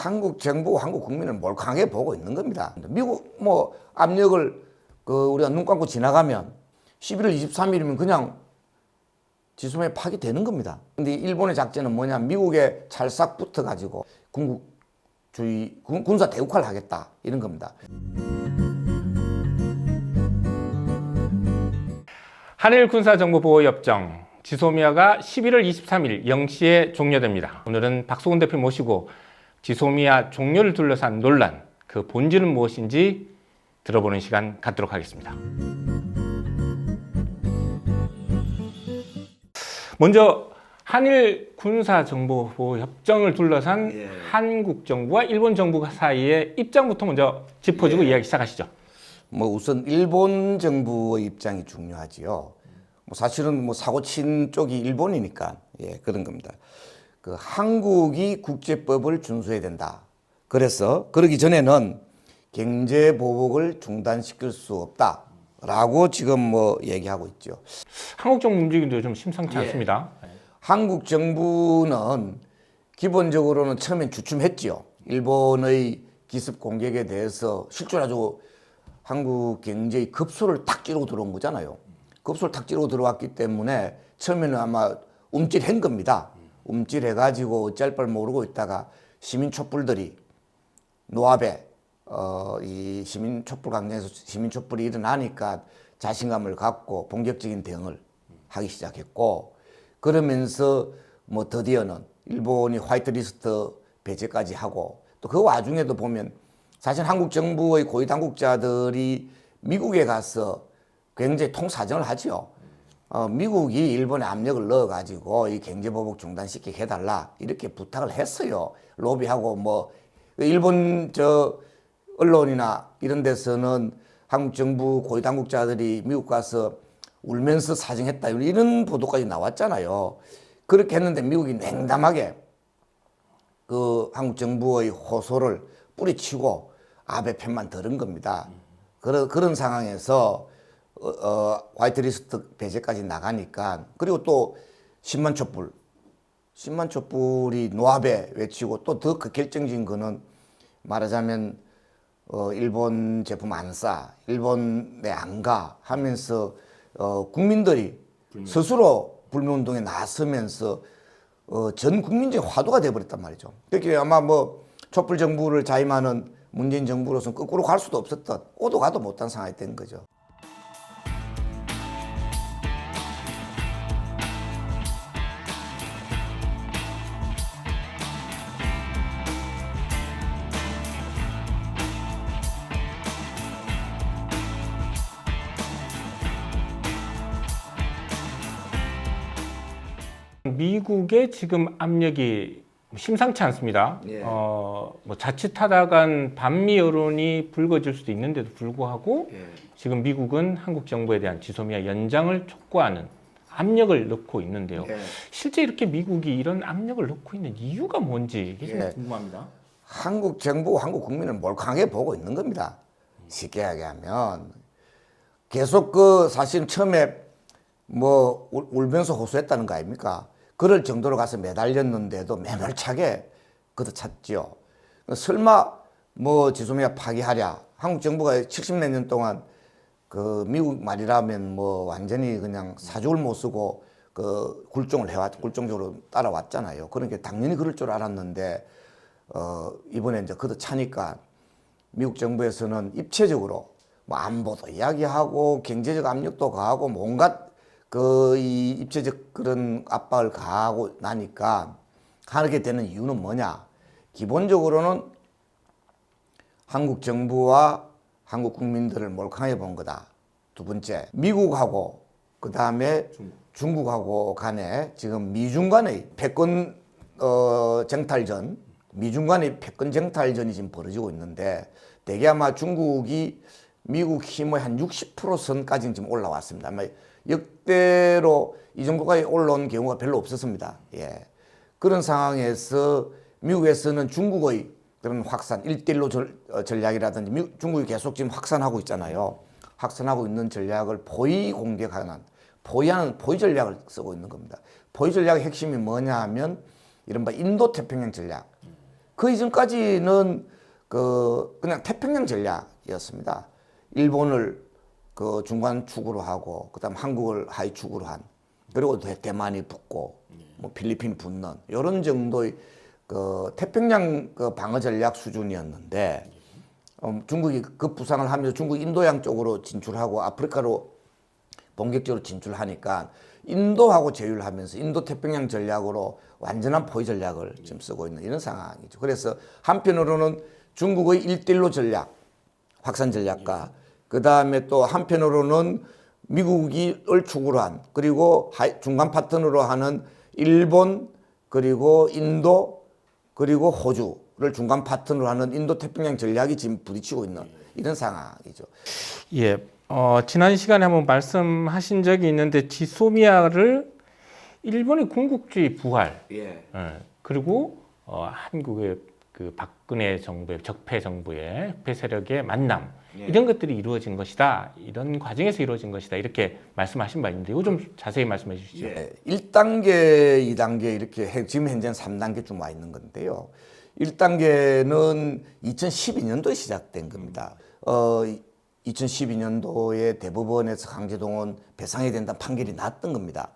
한국 정부, 한국 국민을 몰캉하게 보고 있는 겁니다. 미국 뭐 압력을 우리가 눈 감고 지나가면 11월 23일이면 그냥 지소미아 파기되는 겁니다. 근데 일본의 작전은 뭐냐? 미국에 찰싹 붙어가지고 군국주의, 군사 대국화를 하겠다 이런 겁니다. 한일 군사정보보호협정 지소미아가 11월 23일 0시에 종료됩니다. 오늘은 박수근 대표 모시고 지소미아 종료를 둘러싼 논란, 그 본질은 무엇인지 들어보는 시간 갖도록 하겠습니다. 먼저 한일 군사정보보호협정을 둘러싼 한국 정부와 일본 정부 사이의 입장부터 먼저 짚어주고 이야기 시작하시죠. 뭐 우선 일본 정부의 입장이 중요하지요. 뭐 사실은 뭐 사고 친 쪽이 일본이니까 그런 겁니다. 한국이 국제법을 준수해야 된다. 그래서 그러기 전에는 경제 보복을 중단시킬 수 없다라고 지금 뭐 얘기하고 있죠. 한국 정부 움직임도 좀 심상치 않습니다. 한국 정부는 기본적으로는 처음엔 주춤했지요. 일본의 기습 공격에 대해서 실제로 아주 한국 경제의 급소를 탁 찌르고 들어온 거잖아요. 급소를 탁 찌르고 들어왔기 때문에 처음에는 아마 움찔한 겁니다. 움찔해가지고 어쩔 바를 모르고 있다가 시민 촛불들이 노아베 이 시민 촛불 광장에서 시민 촛불이 일어나니까 자신감을 갖고 본격적인 대응을 하기 시작했고, 그러면서 뭐 드디어는 일본이 화이트리스트 배제까지 하고, 또 그 와중에도 보면 사실 한국 정부의 고위 당국자들이 미국에 가서 굉장히 통사정을 하지요. 미국이 일본에 압력을 넣어가지고 이 경제보복 중단시키게 해달라 이렇게 부탁을 했어요. 로비하고 뭐 일본 언론이나 이런 데서는 한국 정부 고위 당국자들이 미국 가서 울면서 사정했다 이런 보도까지 나왔잖아요. 그렇게 했는데 미국이 냉담하게 한국 정부의 호소를 뿌리치고 아베 편만 들은 겁니다. 그런 상황에서 화이트리스트 배제까지 나가니까, 그리고 또 10만 촛불이 노아베 외치고, 또 더 결정적인 거는 말하자면 일본 제품 안 싸, 일본에 안 가 하면서 국민들이 스스로 불매운동에 나서면서 전 국민적 화두가 돼버렸단 말이죠. 그렇게 아마 뭐 촛불 정부를 자임하는 문재인 정부로서는 거꾸로 갈 수도 없었던, 오도 가도 못한 상황이 된 거죠. 미국의 지금 압력이 심상치 않습니다. 뭐 자칫하다간 반미 여론이 불거질 수도 있는데도 불구하고 지금 미국은 한국 정부에 대한 지소미아 연장을 촉구하는 압력을 넣고 있는데요. 실제 이렇게 미국이 이런 압력을 넣고 있는 이유가 뭔지 이게 좀 궁금합니다. 한국 정부, 한국 국민을 몰캉하게 보고 있는 겁니다. 쉽게 이야기하면 계속 사실 처음에 뭐 울면서 호소했다는 거 아닙니까? 그럴 정도로 가서 매달렸는데도 매몰차게 걷어찼죠. 설마 뭐 지소미아 파기하랴. 한국 정부가 70몇 년 동안 미국 말이라면 뭐 완전히 그냥 사죽을 못 쓰고 굴종적으로 따라왔잖아요. 그러니까 당연히 그럴 줄 알았는데 이번에 이제 걷어차니까 미국 정부에서는 입체적으로 뭐 안보도 이야기하고 경제적 압력도 가하고 뭔가 이 입체적 그런 압박을 가하고 나니까 하게 되는 이유는 뭐냐? 기본적으로는 한국 정부와 한국 국민들을 몰캉하게 본 거다. 두 번째, 미국하고 그 다음에 중국하고 간에 지금 미중 간의 패권 쟁탈전, 미중 간의 패권 쟁탈전이 지금 벌어지고 있는데, 대개 아마 중국이 미국 힘의 한 60% 선까지는 지금 올라왔습니다. 아마 역대로 이 정도까지 올라온 경우가 별로 없었습니다. 그런 상황에서 미국에서는 중국의 그런 확산, 1대1로 전략이라든지 중국이 계속 지금 확산하고 있잖아요. 확산하고 있는 전략을 포위 공격하는, 포위 전략을 쓰고 있는 겁니다. 포위 전략의 핵심이 뭐냐 하면 이른바 인도 태평양 전략. 그 이전까지는 그냥 태평양 전략이었습니다. 일본을 그 중간축으로 하고 그다음 한국을 하위축으로 한 그리고 대만이 붙고 뭐 필리핀 붙는 이런 정도의 그 태평양 그 방어 전략 수준이었는데 중국이 급부상을 하면서 중국 인도양 쪽으로 진출하고 아프리카로 본격적으로 진출하니까 인도하고 제휴하면서 인도 태평양 전략으로 완전한 포위 전략을 지금 쓰고 있는 이런 상황이죠. 그래서 한편으로는 중국의 1대1로 전략, 확산 전략과 그 다음에 또 한편으로는 미국이 축으로 한 그리고 중간 파트너로 하는 일본 그리고 인도 그리고 호주를 중간 파트너로 하는 인도 태평양 전략이 지금 부딪히고 있는 이런 상황이죠. 예, 지난 시간에 한번 말씀하신 적이 있는데 지소미아를 일본의 군국주의 부활, 그리고 한국의 그 박근혜 정부의 적폐 정부의 적폐 세력의 만남 이런 것들이 이루어진 것이다. 이런 과정에서 이루어진 것이다. 이렇게 말씀하신 바 있는데 이거 좀 자세히 말씀해 주시죠. 1단계, 2단계 이렇게 지금 현재는 3단계쯤 와 있는 건데요. 1단계는 2012년도에 시작된 겁니다. 2012년도에 대법원에서 강제동원 배상해야 된다는 판결이 났던 겁니다.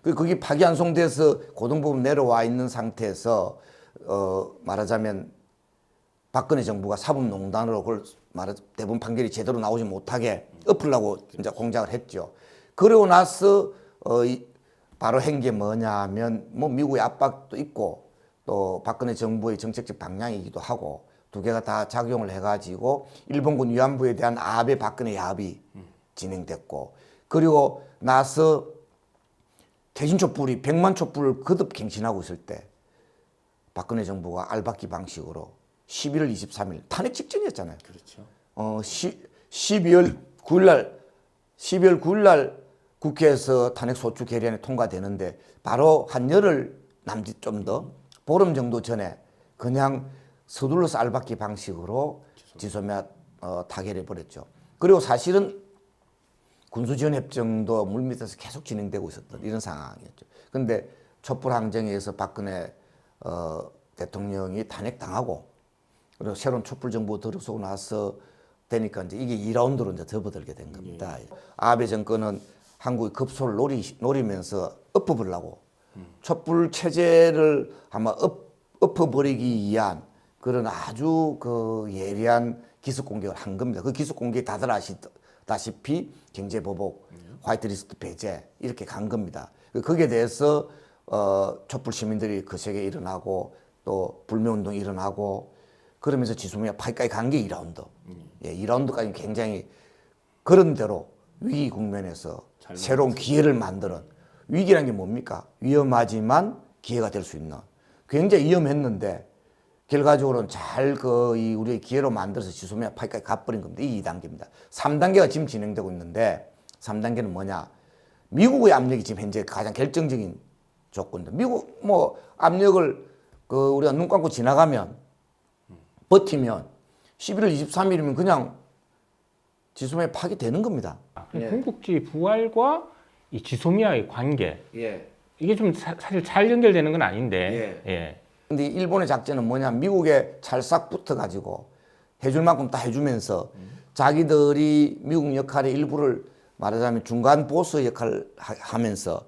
거기 파기환송돼서 고등법원 내려와 있는 상태에서 말하자면 박근혜 정부가 사법농단으로 그걸 대법원 판결이 제대로 나오지 못하게 엎으려고 이제 공작을 했죠. 그러고 나서 바로 한 게 뭐냐면 뭐 미국의 압박도 있고 또 박근혜 정부의 정책적 방향이기도 하고 두 개가 다 작용을 해가지고 일본군 위안부에 대한 아베 박근혜 야합이 진행됐고 그리고 나서 퇴진 촛불이 100만 촛불을 거듭 갱신하고 있을 때 박근혜 정부가 알박기 방식으로 11월 23일 탄핵 직전이었잖아요. 그렇죠. 12월 9일 날 국회에서 탄핵 소추 결의안이 통과되는데 바로 한 열흘 남짓 좀 더 보름 정도 전에 그냥 서둘러서 알박기 방식으로 지소미아 타결해 버렸죠. 그리고 사실은 군수지원협정도 물밑에서 계속 진행되고 있었던 이런 상황이었죠. 그런데 촛불 항쟁에 의해서 박근혜 대통령이 탄핵당하고 그리고 새로운 촛불 정부 들어서고 나서 되니까 이제 이게 2라운드로 이제 접어들게 된 겁니다. 아베 정권은 한국의 급소를 노리면서 엎어보려고 촛불 체제를 아마 엎어버리기 위한 그런 아주 그 예리한 기습 공격을 한 겁니다. 그 기습 공격이 다들 아시다시피 경제보복, 화이트리스트 배제 이렇게 간 겁니다. 거기에 대해서 촛불 시민들이 거세게 일어나고 또 불매운동이 일어나고 그러면서 지소미아 파기까지 간 게 2라운드. 2라운드까지 굉장히 그런 대로 위기 국면에서 새로운 기회를 만드는 위기라는 게 뭡니까? 위험하지만 기회가 될 수 있는 굉장히 위험했는데 결과적으로는 잘 우리의 기회로 만들어서 지소미아 파기까지 가버린 겁니다. 이 2단계입니다. 3단계가 지금 진행되고 있는데 3단계는 뭐냐? 미국의 압력이 지금 현재 가장 결정적인 조건인데 미국 뭐 압력을 우리가 눈 감고 지나가면 버티면 11월 23일이면 그냥 지소미아 파기되는 겁니다. 군국주의 부활과 이 지소미아의 관계 이게 좀 사실 잘 연결되는 건 아닌데 근데 일본의 작전은 뭐냐? 미국에 찰싹 붙어가지고 해줄 만큼 다 해주면서 자기들이 미국 역할의 일부를 말하자면 중간 보스 역할을 하면서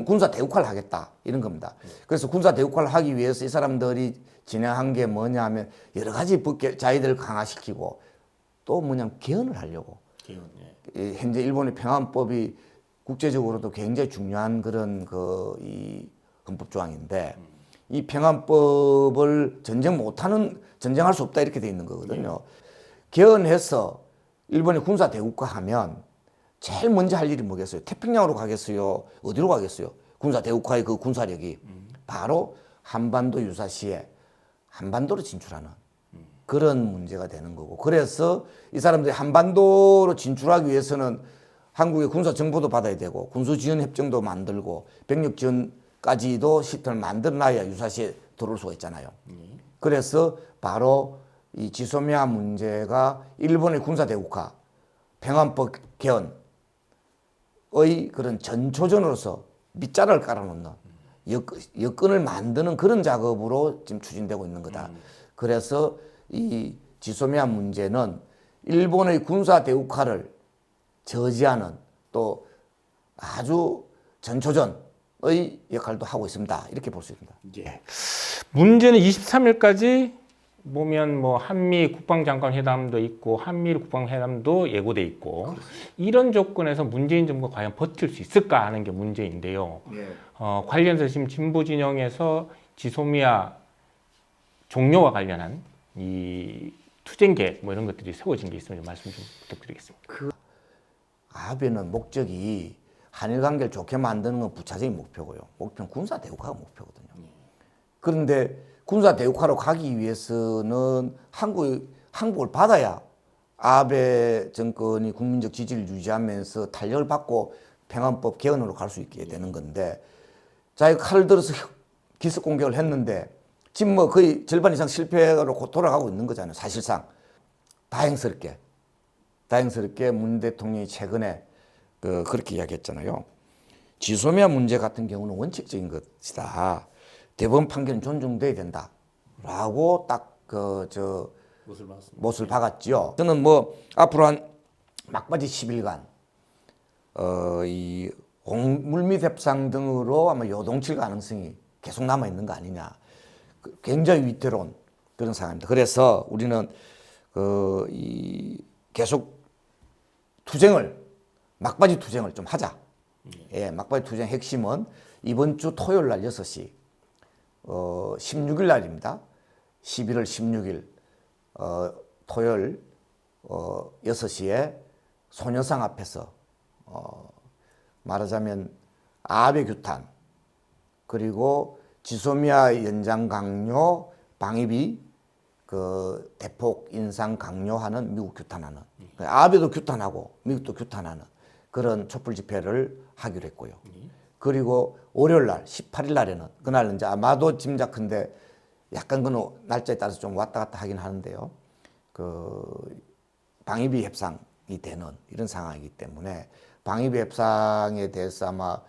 군사 대국화를 하겠다 이런 겁니다. 그래서 군사 대국화를 하기 위해서 이 사람들이 진행한 게 뭐냐면 여러 가지 자기들을 강화시키고 또 뭐냐면 개헌을 하려고. 현재 일본의 평화헌법이 국제적으로도 굉장히 중요한 그런 이 헌법 조항인데 이 평화헌법을 전쟁할 수 없다 이렇게 돼 있는 거거든요. 개헌해서 일본이 군사 대국화하면 제일 먼저 할 일이 뭐겠어요? 태평양으로 가겠어요? 어디로 가겠어요? 군사 대국화의 그 군사력이 바로 한반도 유사시에 한반도로 진출하는 그런 문제가 되는 거고 그래서 이 사람들이 한반도로 진출하기 위해서는 한국의 군사 정보도 받아야 되고 군수지원 협정도 만들고 병력 지원까지도 시스템을 만들어놔야 유사시에 들어올 수가 있잖아요. 그래서 바로 이 지소미아 문제가 일본의 군사 대국화, 평화헌법 개헌의 그런 전초전으로서 밑자락을 깔아놓는 여건을 만드는 그런 작업으로 지금 추진되고 있는 거다. 그래서 이 지소미아 문제는 일본의 군사 대국화를 저지하는 또 아주 전초전의 역할도 하고 있습니다. 이렇게 볼 수 있습니다. 예. 문제는 23일까지 보면 뭐 한미 국방장관 회담도 있고 한미일 국방회담도 예고돼 있고 이런 조건에서 문재인 정부가 과연 버틸 수 있을까 하는 게 문제인데요. 관련해서 지금 진보 진영에서 지소미아 종료와 관련한 이 투쟁 계획 뭐 이런 것들이 세워진 게 있으면 좀 말씀 좀 부탁드리겠습니다. 아베는 목적이 한일 관계를 좋게 만드는 건 부차적인 목표고요. 목표는 군사 대국화가 목표거든요. 그런데 군사 대국화로 가기 위해서는 항복을 받아야 아베 정권이 국민적 지지를 유지하면서 탄력을 받고 평화법 개헌으로 갈 수 있게 되는 건데 자기가 칼을 들어서 기습 공격을 했는데 지금 뭐 거의 절반 이상 실패로 돌아가고 있는 거잖아요. 사실상 다행스럽게 문 대통령이 최근에 그렇게 이야기했잖아요. 지소미아 문제 같은 경우는 원칙적인 것이다. 대법원 판결은 존중돼야 된다라고 딱 못을 박았지요. 저는 뭐 앞으로 한 막바지 10일간 이 물밑 협상 등으로 아마 요동칠 가능성이 계속 남아 있는 거 아니냐. 굉장히 위태로운 그런 상황입니다. 그래서 우리는 계속 막바지 투쟁을 좀 하자. 예, 막바지 투쟁 핵심은 이번 주 토요일 날 6시 16일 날입니다. 11월 16일 토요일 6시에 소녀상 앞에서 말하자면 아베 규탄 그리고 지소미아 연장 강요 방위비 대폭 인상 강요하는 미국 규탄하는 아베도 규탄하고 미국도 규탄하는 그런 촛불 집회를 하기로 했고요. 그리고 월요일 날 18일 날에는 그날 이제 아마도 짐작컨대 약간 그 날짜에 따라서 좀 왔다 갔다 하긴 하는데요. 방위비 협상이 되는 이런 상황이기 때문에 방위비 협상에 대해서 아마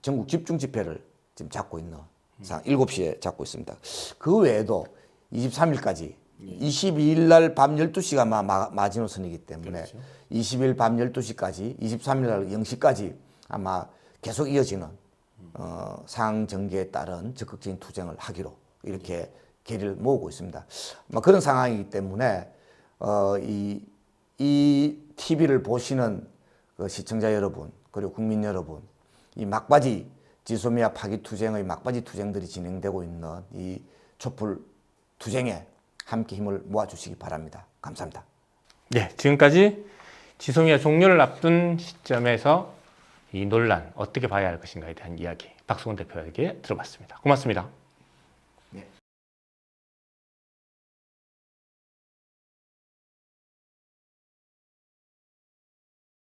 전국 집중 집회를 지금 잡고 있는 상황 7시에 잡고 있습니다. 그 외에도 23일까지 22일 날 밤 12시가 마지노선이기 때문에 그렇죠. 20일 밤 12시까지 23일 날 0시까지 아마 계속 이어지는 상정계에 따른 적극적인 투쟁을 하기로 이렇게 계리를 모으고 있습니다. 그런 상황이기 때문에 이 TV를 보시는 시청자 여러분 그리고 국민 여러분 이 막바지 지소미아 파기 투쟁의 막바지 투쟁들이 진행되고 있는 이 촛불 투쟁에 함께 힘을 모아주시기 바랍니다. 감사합니다. 네, 지금까지 지소미아 종료를 앞둔 시점에서 이 논란 어떻게 봐야 할 것인가에 대한 이야기 박수건 대표에게 들어봤습니다. 고맙습니다.